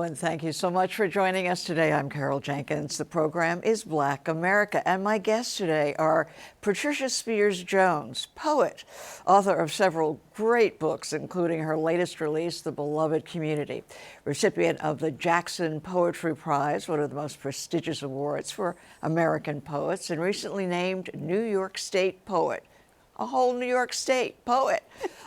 and thank you so much for joining us today. I'm Carol Jenkins. The program is Black America, and my guests today are Patricia Spears Jones, poet, author of several great books, including her latest release, The Beloved Community, recipient of the Jackson Poetry Prize, one of the most prestigious awards for American poets, and recently named New York State Poet. A whole New York State poet.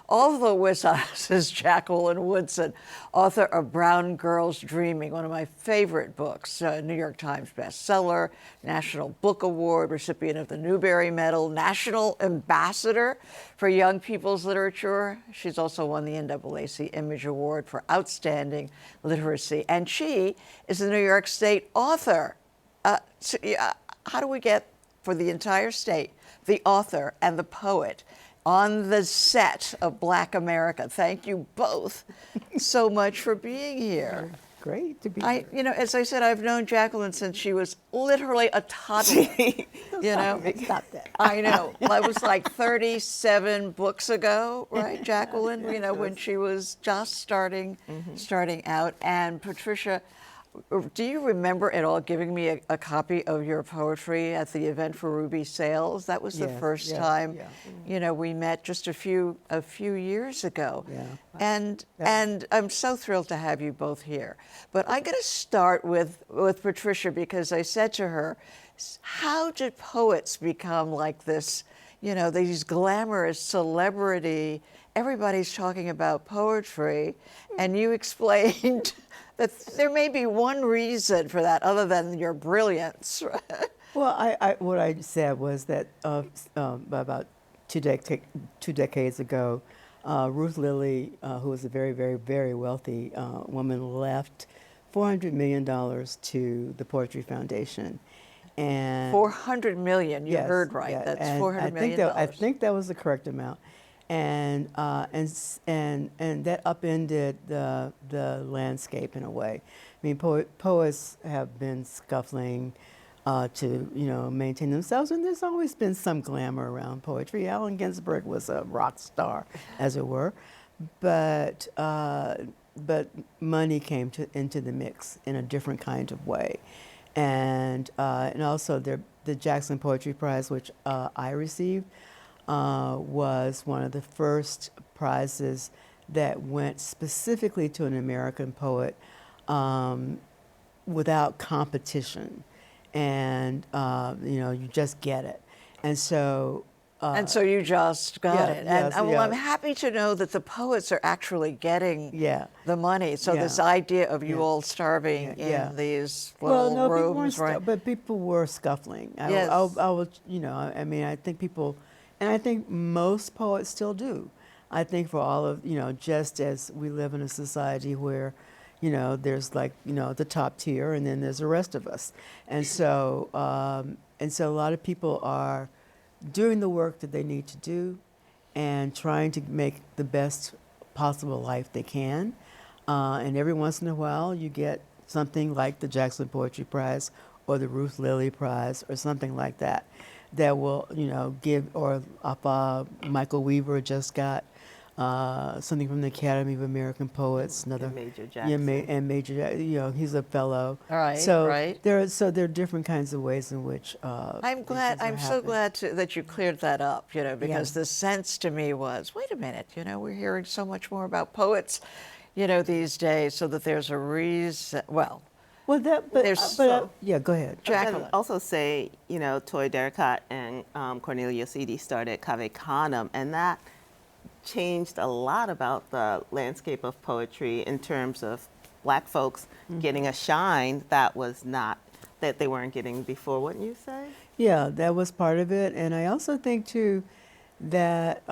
Also with us is Jacqueline Woodson, author of Brown Girls Dreaming, one of my favorite books, New York Times bestseller, National Book Award, recipient of the Newbery Medal, National Ambassador for Young People's Literature. She's also won the NAACP Image Award for Outstanding Literacy, and she is a New York State author. How do we get, for the entire state, the author and the poet on the set of Black America? Thank you both so much for being here. Great to be here. You know, as I said, I've known Jacqueline since she was literally a toddler. You know, Stop that. I know. It was like 37 books ago, right, Jacqueline? You know, when she was just starting out. And Patricia, do you remember at all giving me a copy of your poetry at the event for Ruby Sales? That was the first time, you know, we met just a few years ago. Yeah. And I'm so thrilled to have you both here. But I'm going to start with Patricia, because I said to her, how did poets become like this, you know, these glamorous celebrity? Everybody's talking about poetry, and you explained that there may be one reason for that other than your brilliance. Well, what I said was that about two decades ago, Ruth Lilly, who was a very, very, very wealthy woman, left $400 million to the Poetry Foundation. And $400 million, you heard right. Yeah, that's $400 million. I think that was the correct amount. And that upended the landscape in a way. I mean, poets have been scuffling to maintain themselves, and there's always been some glamour around poetry. Allen Ginsberg was a rock star, as it were, but money came into the mix in a different kind of way, and also the Jackson Poetry Prize, which I received. Was one of the first prizes that went specifically to an American poet without competition, and you just get it, and so you just got it. And I'm happy to know that the poets are actually getting the money. So this idea of you all starving in these little rooms, right? But people were scuffling. Yes. I mean, I think people. And I think most poets still do. I think for all of, just as we live in a society where, there's like, the top tier and then there's the rest of us. And so a lot of people are doing the work that they need to do and trying to make the best possible life they can. And every once in a while you get something like the Jackson Poetry Prize or the Ruth Lilly Prize or something like that. That will, give, or Michael Weaver just got something from the Academy of American Poets. Another Major Jackson. Major Jackson, he's a fellow. All right. So there are different kinds of ways in which. I'm so glad that you cleared that up. Because the sense to me was, wait a minute, we're hearing so much more about poets, these days, so that there's a reason. Well. Well, go ahead. I can also say, Toy Derricott and Cornelius Eady started Cave Canem, and that changed a lot about the landscape of poetry in terms of Black folks getting a shine that they weren't getting before, wouldn't you say? Yeah, that was part of it. And I also think, too, that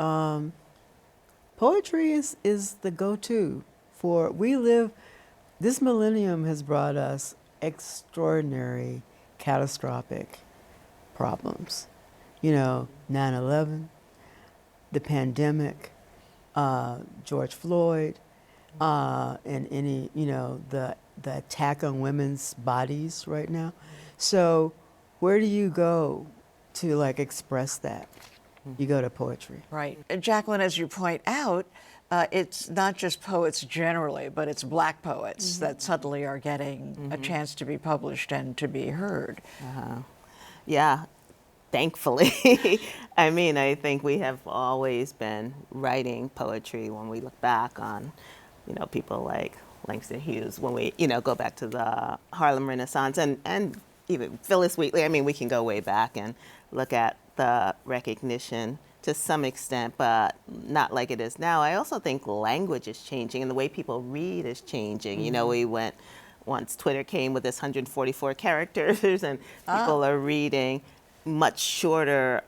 poetry is the go-to for, this millennium has brought us extraordinary, catastrophic problems. 9/11, the pandemic, George Floyd, and the attack on women's bodies right now. So where do you go to express that? You go to poetry. Right. And Jacqueline, as you point out, it's not just poets generally, but it's Black poets that suddenly are getting a chance to be published and to be heard. Yeah, thankfully. I mean, I think we have always been writing poetry when we look back on, people like Langston Hughes, when we, go back to the Harlem Renaissance and even Phyllis Wheatley. I mean, we can go way back and look at the recognition to some extent, but not like it is now. I also think language is changing and the way people read is changing. Once Twitter came with this 144 characters and people are reading much shorter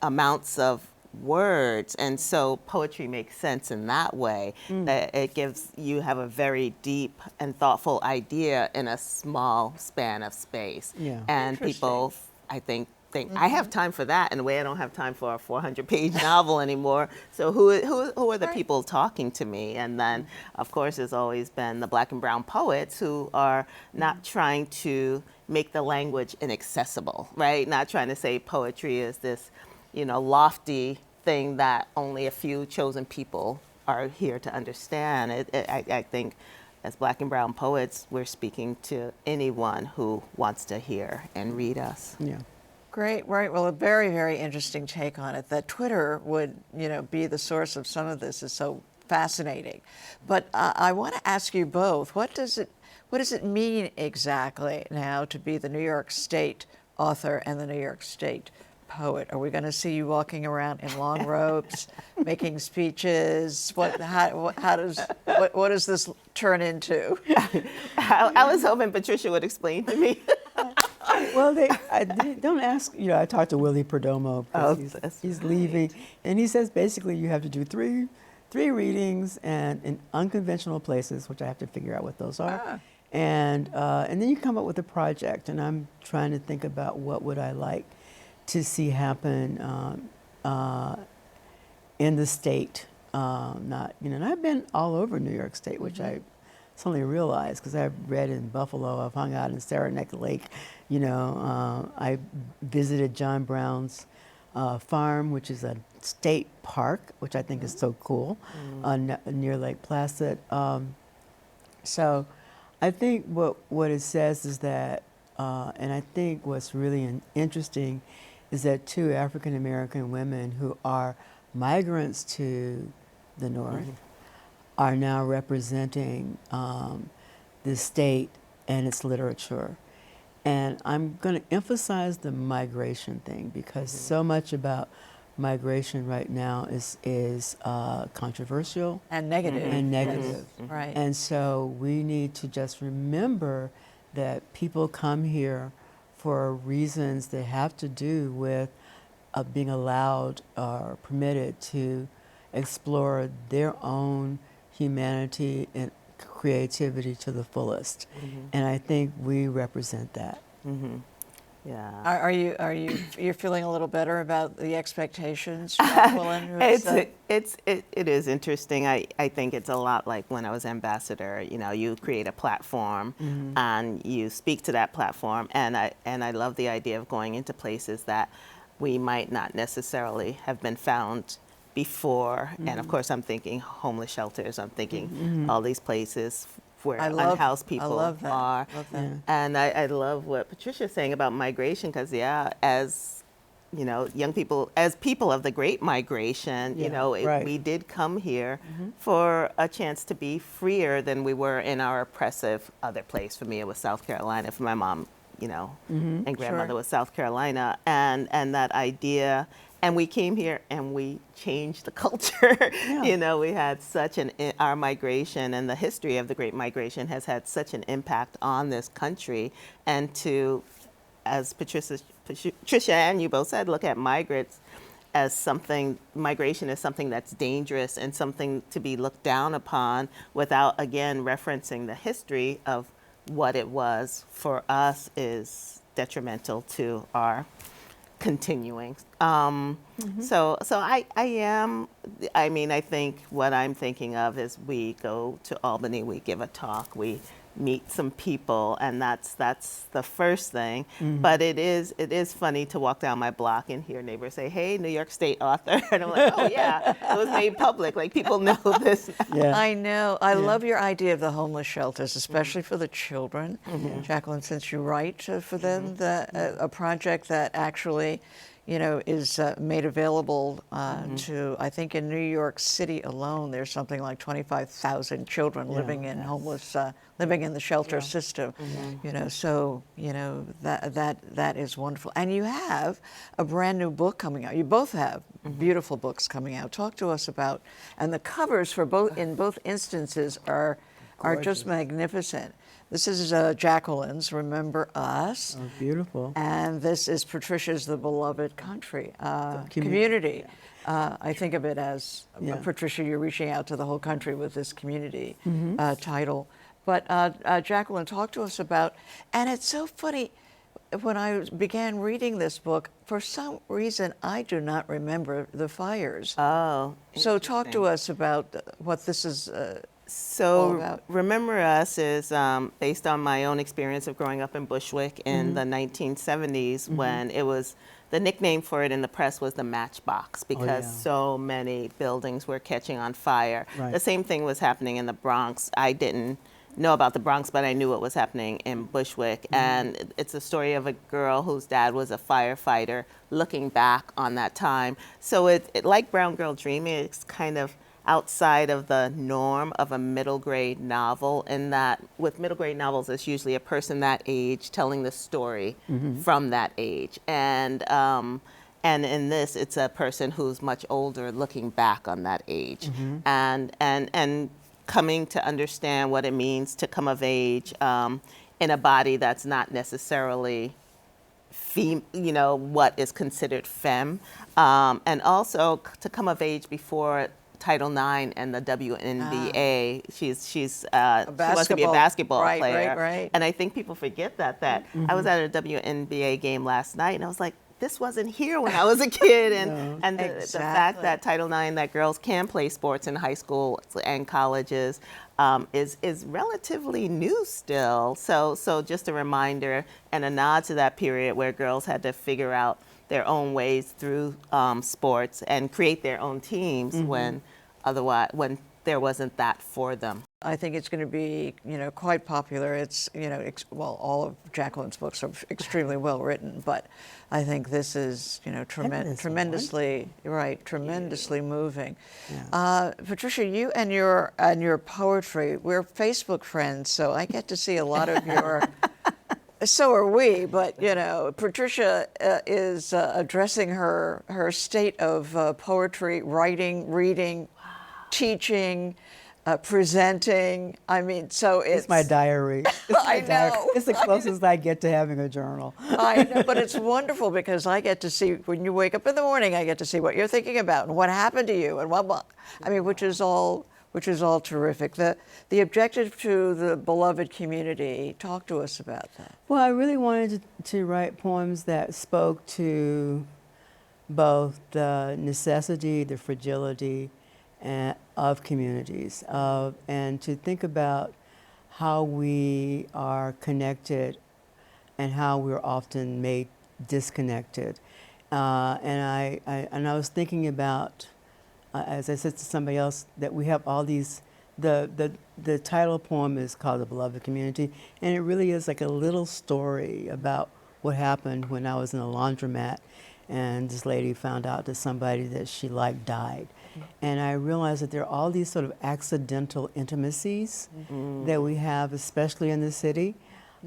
amounts of words, and so poetry makes sense in that way. It gives you have a very deep and thoughtful idea in a small span of space. Yeah. And people, I think I have time for that in a way I don't have time for a 400-page novel anymore. So who are the people talking to me? And then, of course, there's always been the Black and brown poets who are not trying to make the language inaccessible, right? Not trying to say poetry is this, lofty thing that only a few chosen people are here to understand. I think as Black and brown poets, we're speaking to anyone who wants to hear and read us. Yeah. Great, right. Well, a very, very interesting take on it. That Twitter would, be the source of some of this is so fascinating. But I want to ask you both, what does it mean exactly now to be the New York State author and the New York State poet? Are we going to see you walking around in long robes, making speeches? What does this turn into? I was hoping Patricia would explain to me. Well, don't ask. I talked to Willie Perdomo because he's leaving, and he says basically you have to do three readings and in unconventional places, which I have to figure out what those are, and then you come up with a project. And I'm trying to think about what would I like to see happen in the state. And I've been all over New York State, which I suddenly realized because I've read in Buffalo, I've hung out in Saranac Lake, I visited John Brown's farm, which is a state park, which I think is so cool, near Lake Placid. So I think what it says is that, and I think what's really interesting is that two African American women who are migrants to the North are now representing the state and its literature. And I'm going to emphasize the migration thing because so much about migration right now is controversial And negative. and negative. Right. And so we need to just remember that people come here for reasons that have to do with being allowed or permitted to explore their own humanity and creativity to the fullest. And I think we represent that. Yeah. You're feeling a little better about the expectations, Jacqueline? It is interesting. I think it's a lot like when I was ambassador. You create a platform and you speak to that platform, and I love the idea of going into places that we might not necessarily have been found before. And of course, I'm thinking homeless shelters. I'm thinking all these places where unhoused people are. Love that. And I love what Patricia's saying about migration, because as young people, as people of the Great Migration, we did come here for a chance to be freer than we were in our oppressive other place. For me, it was South Carolina. For my mom, and grandmother was South Carolina, and that idea. And we came here and we changed the culture. Yeah. We had our migration and the history of the Great Migration has had such an impact on this country. And as Patricia and you both said, look at migrants as migration is something that's dangerous and something to be looked down upon without, again, referencing the history of what it was for us is detrimental to our continuing. So I think what I'm thinking of is we go to Albany, we give a talk, we meet some people, and that's the first thing. But it is funny to walk down my block and hear neighbors say, "Hey, New York State author," and I'm like, "Oh yeah, it was made public. Like people know this." Yeah. I know. I love your idea of the homeless shelters, especially for the children. Jacqueline, since you write for them, a project that actually, you know, is made available to, I think in New York City alone, there's something like 25,000 children living in homeless, living in the shelter system. You know, so, you know, that is wonderful. And you have a brand new book coming out. You both have beautiful books coming out. Talk to us about, and the covers for both, in both instances are just magnificent. This is Jacqueline's Remember Us. Oh, beautiful. And this is Patricia's The Beloved Country, community. I think of it as, Patricia, you're reaching out to the whole country with this community title. But Jacqueline, talk to us about, and it's so funny, when I began reading this book, for some reason, I do not remember the fires. Oh, So talk to us about what this is all So about. Remember Us is based on my own experience of growing up in Bushwick in the 1970s when it was, the nickname for it in the press was the matchbox because so many buildings were catching on fire. Right. The same thing was happening in the Bronx. I didn't know about the Bronx, but I knew what was happening in Bushwick. And it's a story of a girl whose dad was a firefighter looking back on that time. So it like Brown Girl Dreaming, it's kind of outside of the norm of a middle grade novel, in that with middle grade novels, it's usually a person that age telling the story from that age. And in this, it's a person who's much older looking back on that age, and coming to understand what it means to come of age in a body that's not necessarily what is considered femme, and also to come of age before Title IX and the WNBA. She wants to be a basketball player. Right. And I think people forget that I was at a WNBA game last night, and I was like, this wasn't here when I was a kid. And the fact that Title IX, that girls can play sports in high school and colleges, is relatively new still. So just a reminder and a nod to that period where girls had to figure out their own ways through sports and create their own teams when there wasn't that for them. I think it's going to be, quite popular. It's, all of Jacqueline's books are extremely well written, but I think this is, tremendously moving. Yeah. Patricia, you and your poetry, we're Facebook friends, so I get to see a lot of your. So are we, but Patricia is addressing her state of poetry, writing, reading, teaching, presenting. I mean, so it's my diary. I know. It's the closest I get to having a journal. I know, but it's wonderful because I get to see, when you wake up in the morning, I get to see what you're thinking about and what happened to you and what. I mean, which is all terrific. The objective to the beloved community, talk to us about that. Well, I really wanted to write poems that spoke to both the necessity, the fragility of communities, and to think about how we are connected and how we're often made disconnected. And I was thinking about, as I said to somebody else, that we have all these, the title poem is called The Beloved Community, and it really is like a little story about what happened when I was in a laundromat and this lady found out that somebody that she liked died. And I realized that there are all these sort of accidental intimacies that we have, especially in the city,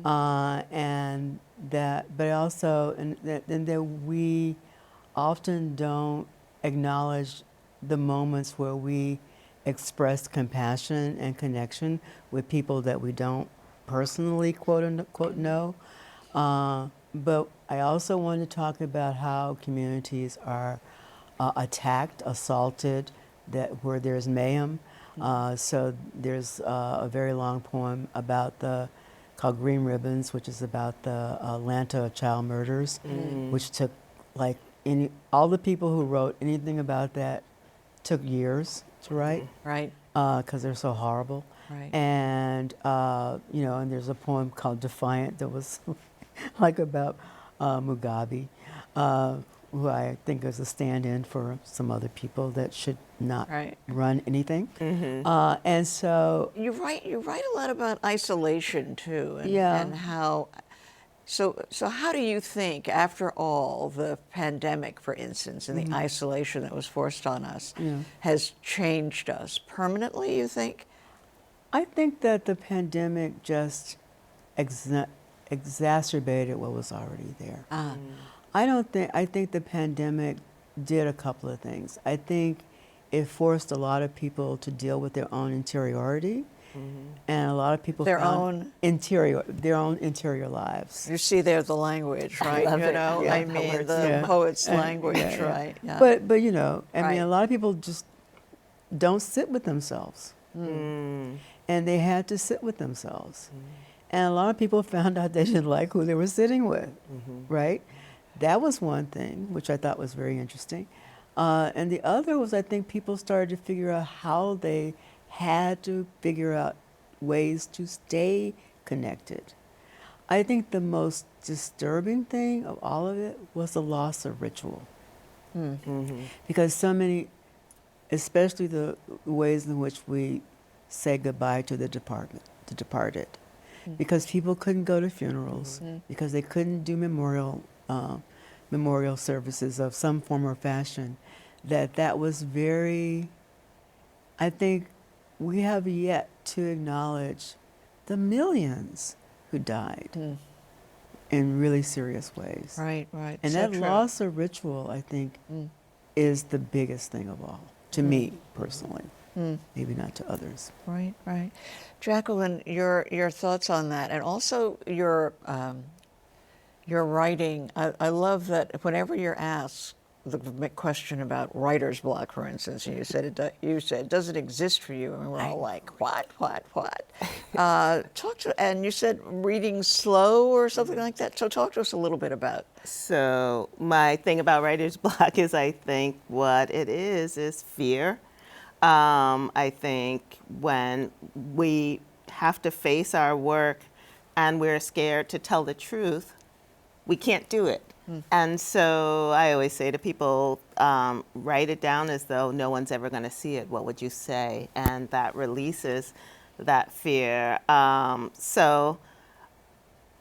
and that, but also, and that we often don't acknowledge the moments where we express compassion and connection with people that we don't personally quote unquote know. But I also want to talk about how communities are attacked, assaulted, where there's mayhem. So there's a very long poem called Green Ribbons, which is about the Atlanta child murders, which took all the people who wrote anything about that took years to write. Right. Because they're so horrible. Right. And you know, and there's a poem called Defiant that was like about Mugabe, who I think is a stand-in for some other people that should not Right. run anything. And so, You write a lot about isolation too, Yeah. and how. So how do you think, after all, the pandemic, for instance, and the isolation that was forced on us, has changed us permanently? You think? I think that the pandemic just exacerbated what was already there. I think the pandemic did a couple of things. I think it forced a lot of people to deal with their own interiority, and a lot of people Their found their own interior lives. You see there the language, right? love You it. know, Yeah, I that mean, words. the Yeah. poet's Yeah, language, yeah, yeah. right? Yeah. But you know, I mean, Right. a lot of people just don't sit with themselves, and they had to sit with themselves. And a lot of people found out they didn't like who they were sitting with, right? That was one thing, which I thought was very interesting. And the other was, I think people started to figure out how they had to figure out ways to stay connected. I think the most disturbing thing of all of it was the loss of ritual. Because so many, especially the ways in which we say goodbye to the departed, because people couldn't go to funerals, because they couldn't do memorial services of some form or fashion, that was very, I think we have yet to acknowledge the millions who died in really serious ways. Right, right. And So that true. loss of ritual, I think, is the biggest thing of all, to me personally, maybe not to others. Right, right. Jacqueline, your thoughts on that, and also your writing. I love that whenever you're asked the question about writer's block, for instance, and you said, does it exist for you? And we're all like, what? And you said reading slow or something like that. So talk to us a little bit about. So my thing about writer's block is, I think what it is fear. I think when we have to face our work and we're scared to tell the truth, we can't do it. And so I always say to people, write it down as though no one's ever going to see it. What would you say? And that releases that fear. So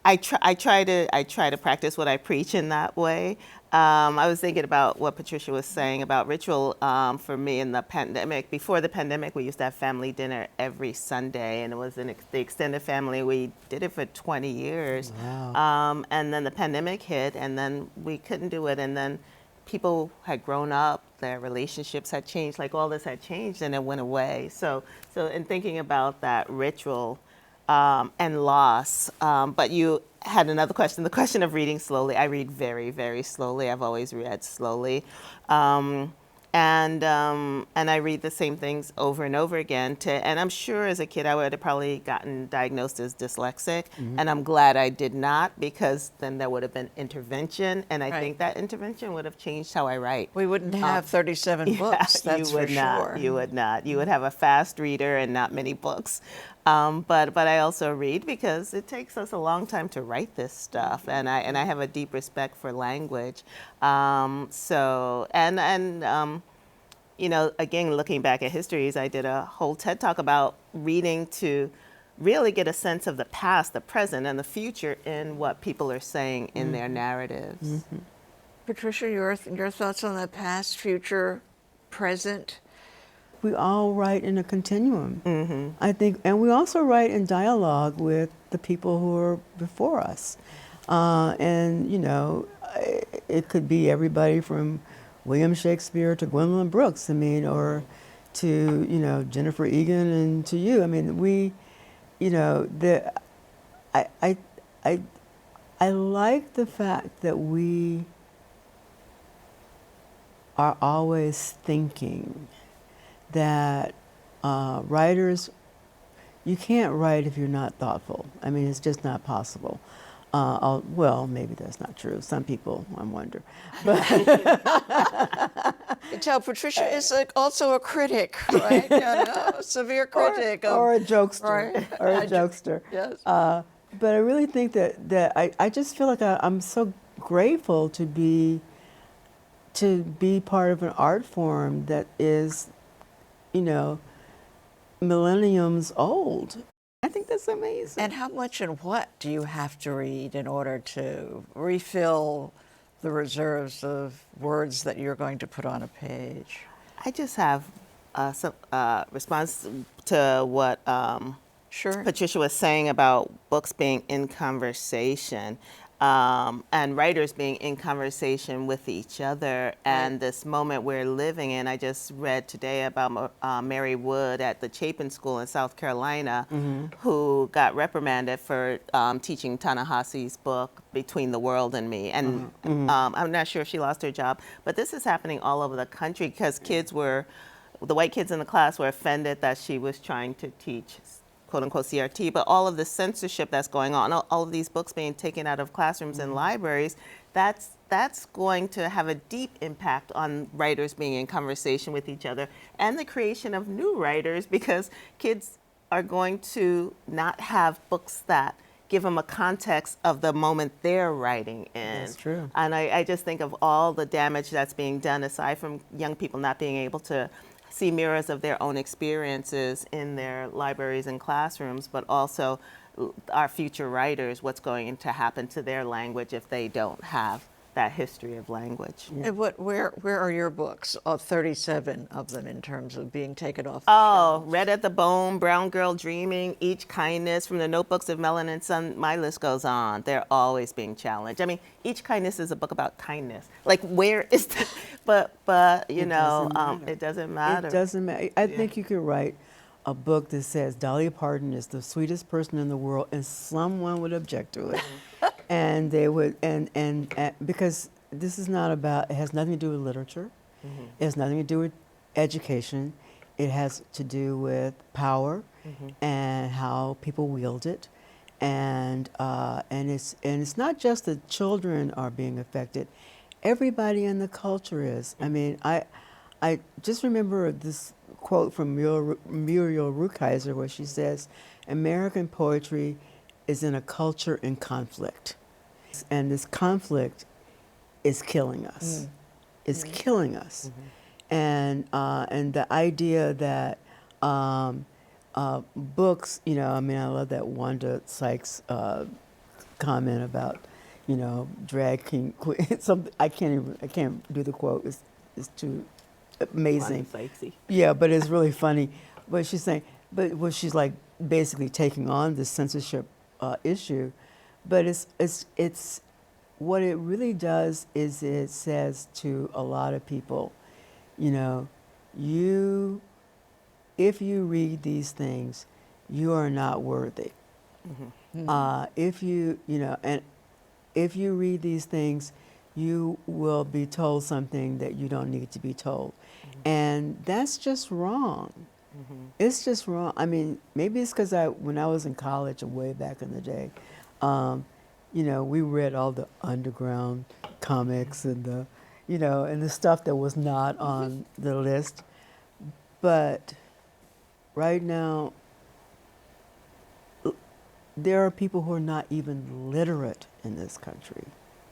I try to practice what I preach in that way. I was thinking about what Patricia was saying about ritual. For me in the pandemic, before the pandemic, we used to have family dinner every Sunday, and it was the extended family. We did it for 20 years. Wow. And then the pandemic hit, and then we couldn't do it. And then people had grown up, their relationships had changed, like all this had changed, and it went away. So in thinking about that ritual, and loss. But you had another question, the question of reading slowly. I read very, very slowly. I've always read slowly. And I read the same things over and over again. And I'm sure as a kid I would have probably gotten diagnosed as dyslexic. And I'm glad I did not, because then there would have been intervention. And I Right. think that intervention would have changed how I write. We wouldn't have 37 books, that's you would for not. sure. You would not. You would have a fast reader and not many books. But I also read because it takes us a long time to write this stuff, and I have a deep respect for language. You know, again, looking back at histories, I did a whole TED Talk about reading to really get a sense of the past, the present, and the future in what people are saying in their narratives. Patricia, your thoughts on the past, future, present? We all write in a continuum, I think, and we also write in dialogue with the people who are before us. And, you know, it could be everybody from William Shakespeare to Gwendolyn Brooks, I mean, or to, you know, Jennifer Egan and to you. I mean, we, you know, I like the fact that we are always thinking that writers, you can't write if you're not thoughtful. I mean, it's just not possible. Well, maybe that's not true. Some people, I wonder. But You tell Patricia is also a critic, right? You know, a severe critic. Or a jokester. Right. Or a jokester. Yes. But I really think that I just feel like I'm so grateful to be part of an art form that is, you know, millenniums old. I think that's amazing. And how much and what do you have to read in order to refill the reserves of words that you're going to put on a page? I just have some response to what Sure. Patricia was saying about books being in conversation and writers being in conversation with each other. And this moment we're living in, I just read today about Mary Wood at the Chapin School in South Carolina, who got reprimanded for teaching Ta-Nehisi's book, Between the World and Me. And I'm not sure if she lost her job, but this is happening all over the country because the white kids in the class were offended that she was trying to teach quote unquote CRT, but all of the censorship that's going on, all of these books being taken out of classrooms and libraries, that's going to have a deep impact on writers being in conversation with each other and the creation of new writers, because kids are going to not have books that give them a context of the moment they're writing in. That's true. And I just think of all the damage that's being done, aside from young people not being able to see mirrors of their own experiences in their libraries and classrooms, but also our future writers, what's going to happen to their language if they don't have that history of language. And where are your books? 37 of them in terms of being taken off the Oh, shelves. Red at the Bone, Brown Girl Dreaming, Each Kindness, From the Notebooks of Melanin Sun, my list goes on. They're always being challenged. I mean, Each Kindness is a book about kindness. Like, where is the, but you know, it doesn't matter. It doesn't matter. I think you could write a book that says Dolly Parton is the sweetest person in the world, and someone would object to it. And they would, and because this is not about, it has nothing to do with literature. It has nothing to do with education. It has to do with power and how people wield it. And it's not just the children are being affected. Everybody in the culture is. I mean, I just remember this quote from Muriel Rukeyser where she says, American poetry is in a culture in conflict. And this conflict is killing us. It's killing us. And the idea that books, you know, I mean, I love that Wanda Sykes comment about, you know, drag king queen. I can't do the quote. It's too amazing. Yeah, but it's really funny. But she's saying, she's like basically taking on this censorship issue, but it's what it really does is it says to a lot of people, you know, if you read these things, you are not worthy. If you know, and if you read these things, you will be told something that you don't need to be told, and that's just wrong. It's just wrong. I mean, maybe it's because when I was in college way back in the day, you know, we read all the underground comics and the, you know, and the stuff that was not on the list. But right now, there are people who are not even literate in this country.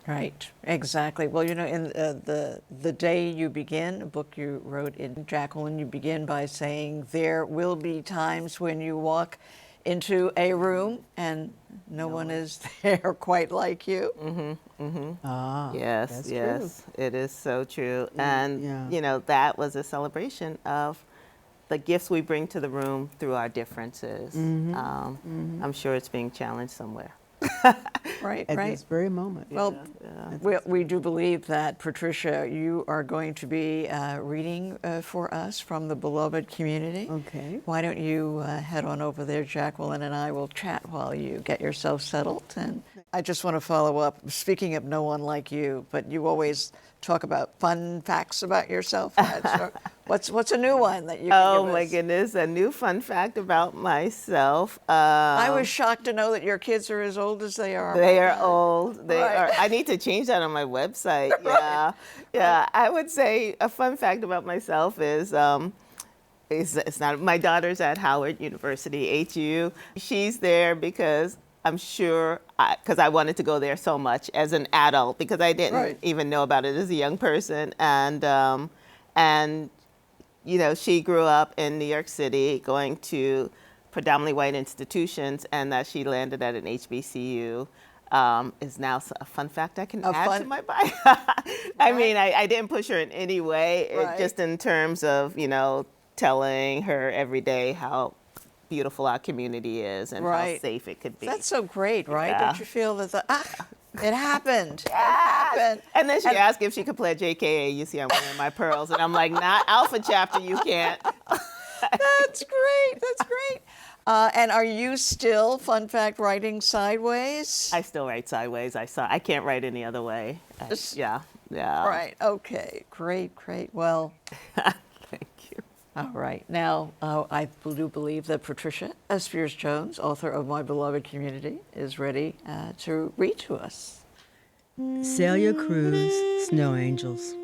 Right, exactly. Well, you know, in the day you begin, a book you wrote in Jacqueline, you begin by saying there will be times when you walk into a room and no one is there quite like you. Yes, yes, true. it is so true. And Yeah. you know, that was a celebration of the gifts we bring to the room through our differences. I'm sure it's being challenged somewhere. Right, At right. this very moment. Well, we do believe that, Patricia, you are going to be reading for us from the beloved community. Okay. Why don't you head on over there, Jacqueline, and I will chat while you get yourself settled. And I just want to follow up, speaking of no one like you, but you always talk about fun facts about yourself. So What's a new one that you can Oh give my us? goodness, a new fun fact about myself. I was shocked to know that your kids are as old as they are. They are old. They Right. are. I need to change that on my website. Yeah, yeah. I would say a fun fact about myself is it's not. My daughter's at Howard University, HU. She's there because I'm sure because I wanted to go there so much as an adult because I didn't Right. even know about it as a young person and you know, she grew up in New York City going to predominantly white institutions, and that she landed at an HBCU is now a fun fact I can add to my bio. I mean, I didn't push her in any way, Right. just in terms of, you know, telling her every day how beautiful our community is and how Right. safe it could be. That's so great, right? Yeah. Don't you feel that it happened? It happened. And then she asked if she could play JKA. You see, I'm wearing my pearls, and I'm like, not Alpha Chapter. You can't. That's great. That's great. And are you still, fun fact, writing sideways? I still write sideways. I can't write any other way. Yeah. Right. Okay. Great. Great. Well, Thank you. all right. Now, I do believe that Patricia Spears Jones, author of My Beloved Community, is ready to read to us. Celia Cruz, Snow Angels.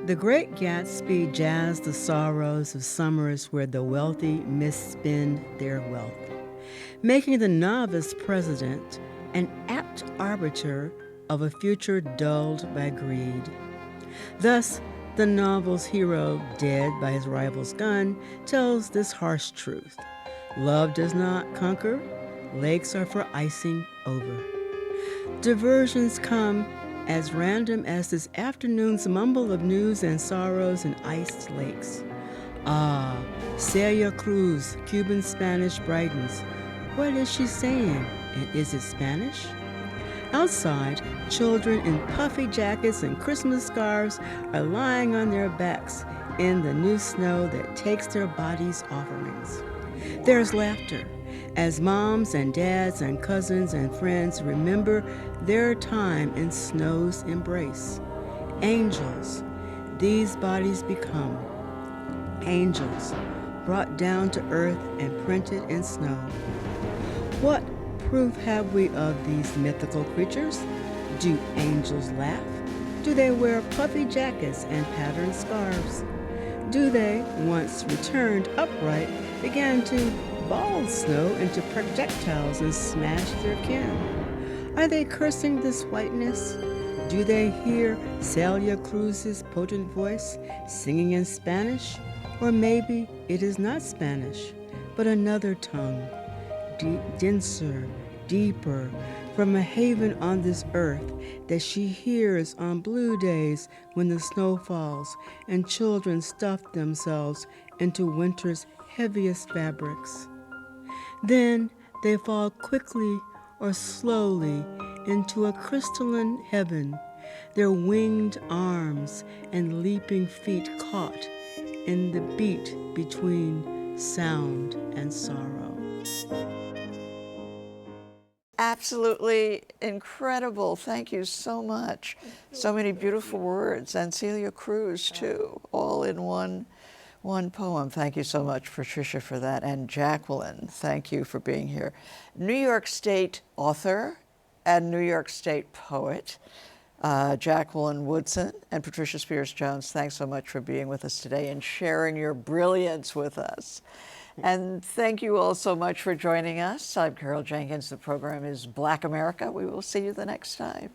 The Great Gatsby jazzed the sorrows of summers where the wealthy misspend their wealth, making the novice president an apt arbiter of a future dulled by greed. Thus, the novel's hero, dead by his rival's gun, tells this harsh truth. Love does not conquer, lakes are for icing over. Diversions come as random as this afternoon's mumble of news and sorrows in iced lakes. Ah, Celia Cruz, Cuban Spanish brightens. What is she saying? And is it Spanish? Outside, children in puffy jackets and Christmas scarves are lying on their backs in the new snow that takes their bodies' offerings. There's laughter as moms and dads and cousins and friends remember their time in snow's embrace. Angels, these bodies become. Angels, brought down to earth and printed in snow. What proof have we of these mythical creatures? Do angels laugh? Do they wear puffy jackets and patterned scarves? Do they, once returned upright, begin to ball snow into projectiles and smash their kin? Are they cursing this whiteness? Do they hear Celia Cruz's potent voice singing in Spanish? Or maybe it is not Spanish, but another tongue, denser, deeper, from a haven on this earth that she hears on blue days when the snow falls and children stuff themselves into winter's heaviest fabrics. Then they fall quickly or slowly into a crystalline heaven, their winged arms and leaping feet caught in the beat between sound and sorrow. Absolutely incredible. Thank you so much. So many beautiful words. And Celia Cruz, too, all in one poem. Thank you so much, Patricia, for that. And Jacqueline, thank you for being here. New York State author and New York State poet, Jacqueline Woodson and Patricia Spears Jones, thanks so much for being with us today and sharing your brilliance with us. And thank you all so much for joining us. I'm Carol Jenkins. The program is Black America. We will see you the next time.